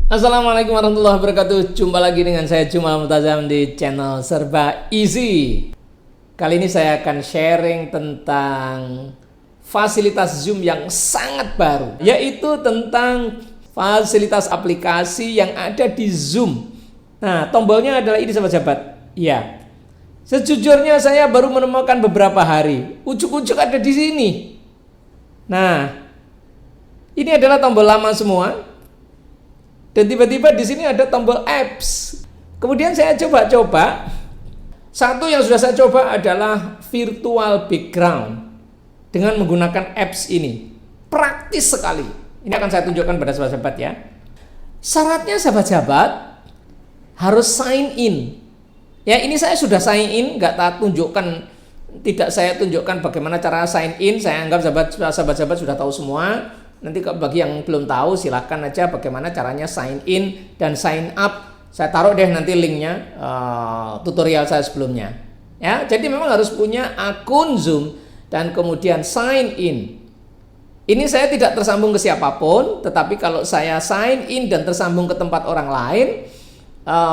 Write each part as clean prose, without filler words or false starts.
Assalamualaikum warahmatullahi wabarakatuh. Jumpa lagi dengan saya Jumal Multazam di channel Serba Easy. Kali ini saya akan sharing tentang fasilitas Zoom yang sangat baru, yaitu tentang fasilitas aplikasi yang ada di Zoom. Nah, tombolnya adalah ini sahabat-sahabat. Ya, sejujurnya saya baru menemukan beberapa hari. Ujuk-ujuk ada di sini. Nah, ini adalah tombol lama semua. Dan tiba-tiba di sini ada tombol apps. Kemudian saya coba-coba. Satu yang sudah saya coba adalah virtual background dengan menggunakan apps ini. Praktis sekali. Ini akan saya tunjukkan pada sahabat-sahabat ya. Syaratnya sahabat-sahabat harus sign in. Ya, ini saya sudah sign in, tidak saya tunjukkan bagaimana cara sign in. Saya anggap sahabat-sahabat sudah tahu semua. Nanti bagi yang belum tahu silahkan aja bagaimana caranya sign in dan sign up. Saya taruh deh nanti linknya, tutorial saya sebelumnya. Ya, jadi memang harus punya akun Zoom dan kemudian sign in. Ini saya tidak tersambung ke siapapun, tetapi kalau saya sign in dan tersambung ke tempat orang lain,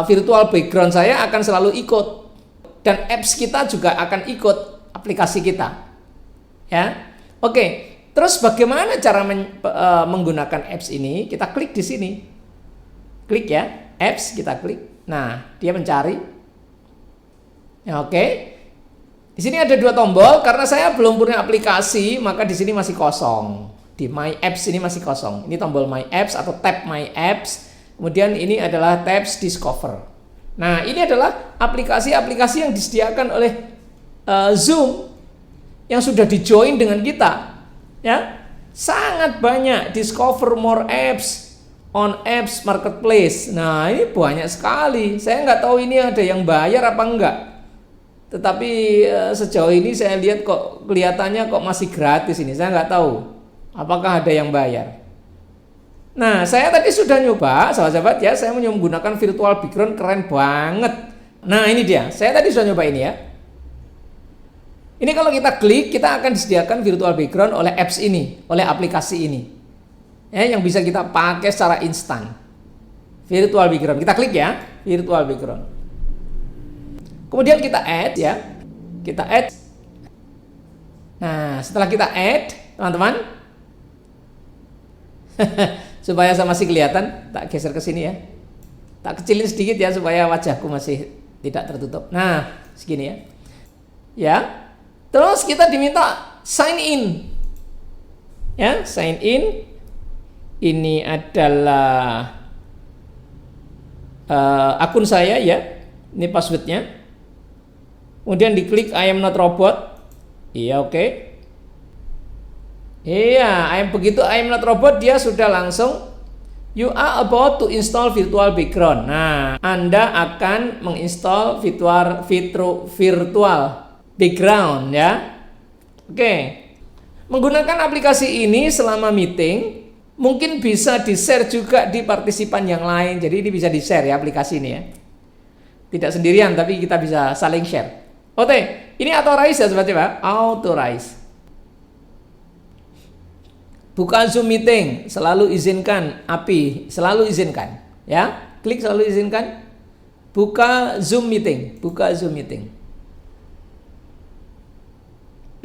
virtual background saya akan selalu ikut dan apps kita juga akan ikut aplikasi kita. Ya, oke. Terus bagaimana cara menggunakan apps ini? Kita klik di sini. Klik ya, apps kita klik. Nah, dia mencari. Ya, oke. Di sini ada dua tombol karena saya belum punya aplikasi, maka di sini masih kosong. Di My Apps ini masih kosong. Ini tombol My Apps atau tab My Apps. Kemudian ini adalah tabs Discover. Nah, ini adalah aplikasi-aplikasi yang disediakan oleh Zoom yang sudah di-join dengan kita. Ya, sangat banyak. Discover more apps on apps marketplace. Nah, ini banyak sekali. Saya nggak tahu ini ada yang bayar apa enggak. Tetapi sejauh ini saya lihat kok kelihatannya kok masih gratis ini. Saya nggak tahu apakah ada yang bayar. Nah, saya tadi sudah nyoba, sahabat-sahabat ya. Saya menggunakan virtual background, keren banget. Nah, ini dia. Saya tadi sudah nyoba ini ya. Ini kalau kita klik, kita akan disediakan virtual background oleh apps ini, oleh aplikasi ini. Ya, yang bisa kita pakai secara instan. Virtual background. Kita klik ya, virtual background. Kemudian kita add ya. Kita add. Nah, setelah kita add, teman-teman, supaya saya masih kelihatan, tak geser ke sini ya. Tak kecilin sedikit ya supaya wajahku masih tidak tertutup. Nah, segini ya. Ya. Terus kita diminta sign in. Ya, sign in. Ini adalah akun saya ya. Ini passwordnya. Kemudian diklik I am not robot. Iya, oke. Iya, begitu I am not robot dia sudah langsung you are about to install virtual background. Nah, Anda akan menginstall virtual background ya. Oke. Menggunakan aplikasi ini selama meeting mungkin bisa di-share juga di partisipan yang lain. Jadi ini bisa di-share ya aplikasi ini ya. Tidak sendirian tapi kita bisa saling share. Oke, ini authorize ya sobat-sobat, authorize. Buka Zoom meeting, selalu izinkan API, selalu izinkan ya. Klik selalu izinkan. Buka Zoom meeting, buka Zoom meeting.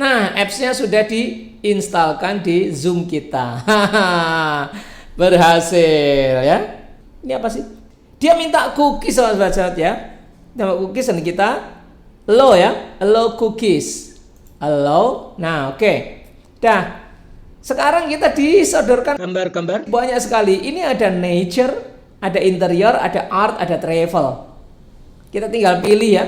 Nah, apps-nya sudah diinstalkan di Zoom kita. Berhasil ya. Ini apa sih? Dia minta cookies sahabat-sahabat ya. Nama cookies dan kita allow ya. Allow cookies. Allow. Nah, oke. Dah. Sekarang kita disodorkan gambar-gambar banyak sekali. Ini ada nature, ada interior, ada art, ada travel. Kita tinggal pilih ya.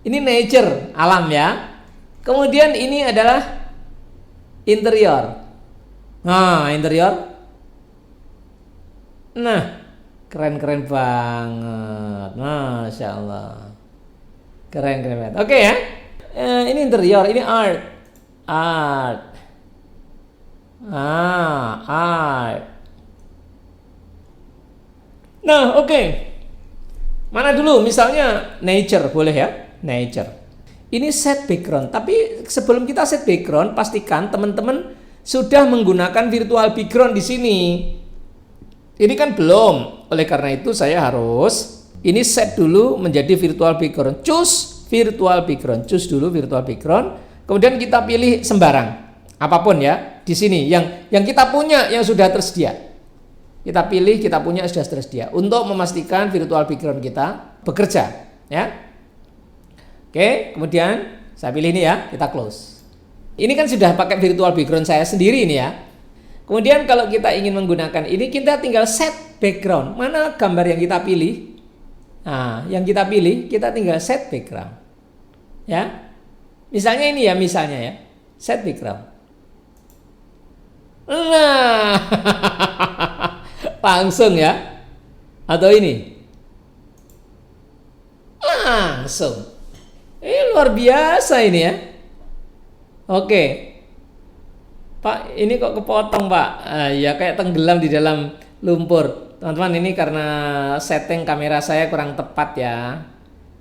Ini nature, alam ya. Kemudian ini adalah interior. Nah, interior. Nah, keren-keren banget. Masya Allah. Keren-keren banget. Oke ya. Ini interior, ini art. Art. Nah, oke. Mana dulu? Misalnya nature, boleh ya? Nature. Ini set background. Tapi sebelum kita set background, pastikan teman-teman sudah menggunakan virtual background di sini. Ini kan belum. Oleh karena itu saya harus ini set dulu menjadi virtual background. Choose virtual background. Choose dulu virtual background. Kemudian kita pilih sembarang. Apapun ya di sini yang kita punya yang sudah tersedia. Kita pilih kita punya sudah tersedia untuk memastikan virtual background kita bekerja ya. Oke, kemudian saya pilih ini ya, kita close. Ini kan sudah pakai virtual background saya sendiri ini ya. Kemudian kalau kita ingin menggunakan ini, kita tinggal set background. Mana gambar yang kita pilih? Nah, yang kita pilih, kita tinggal set background. Ya. Misalnya ini ya, misalnya ya. Set background. Nah. Langsung ya. Atau ini. Langsung. Ini luar biasa ini ya. Oke. Pak, ini kok kepotong Pak? Ya kayak tenggelam di dalam lumpur. Teman-teman, ini karena setting kamera saya kurang tepat ya.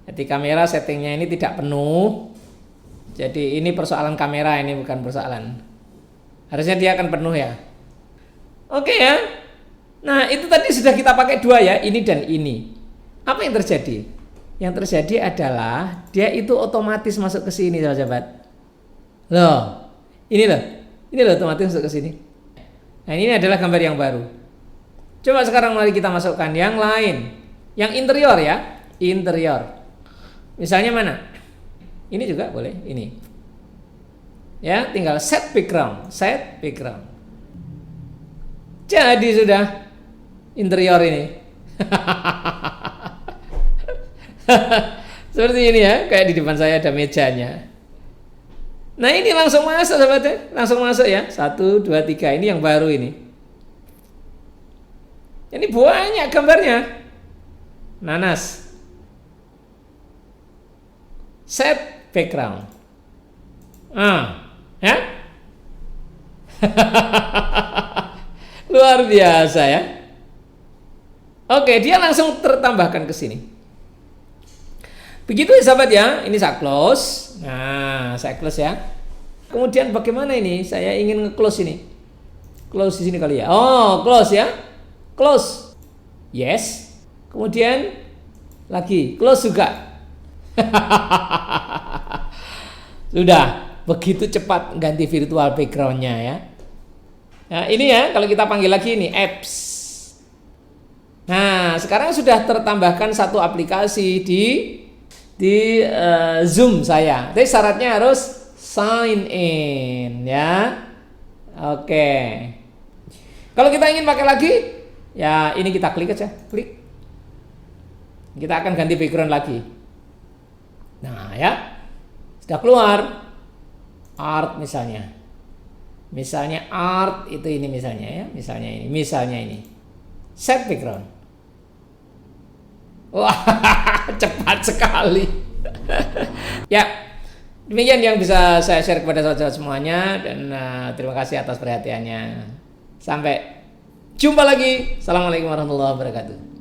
Jadi kamera settingnya ini tidak penuh. Jadi ini persoalan kamera, ini bukan persoalan. Harusnya dia akan penuh ya. Oke ya. Nah itu tadi sudah kita pakai dua ya, ini dan ini. Apa yang terjadi? Yang terjadi adalah dia itu otomatis masuk ke sini sahabat. Loh, ini loh otomatis masuk ke sini. Nah ini adalah gambar yang baru. Coba sekarang mari kita masukkan yang lain, yang interior ya, interior. Misalnya mana? Ini juga boleh, ini. Ya, tinggal set background, set background. Jadi sudah interior ini. Seperti ini ya, kayak di depan saya ada mejanya. Nah ini langsung masuk sahabatnya, langsung masuk ya. 1, 2, 3, ini yang baru ini. Ini banyak gambarnya. Nanas. Set background. Ya. Luar biasa ya. Oke, dia langsung tertambahkan ke sini. Begitu ya sahabat ya, ini saya close. Nah, saya close ya. Kemudian bagaimana ini? Saya ingin nge-close ini. Close di sini kali ya. Oh, close ya. Close. Yes. Kemudian lagi close juga. Sudah, begitu cepat ganti virtual backgroundnya ya. Nah, ini ya, kalau kita panggil lagi ini apps. Nah, sekarang sudah tertambahkan satu aplikasi di Zoom saya. Tapi syaratnya harus sign in ya. Oke. Kalau kita ingin pakai lagi, ya ini kita klik aja, klik. Kita akan ganti background lagi. Nah ya, sudah keluar art misalnya. Misalnya art itu ini misalnya ya, misalnya ini. Set background. Wah, cepat sekali. Ya, demikian yang bisa saya share kepada saudara semuanya dan terima kasih atas perhatiannya. Sampai jumpa lagi. Assalamualaikum warahmatullahi wabarakatuh.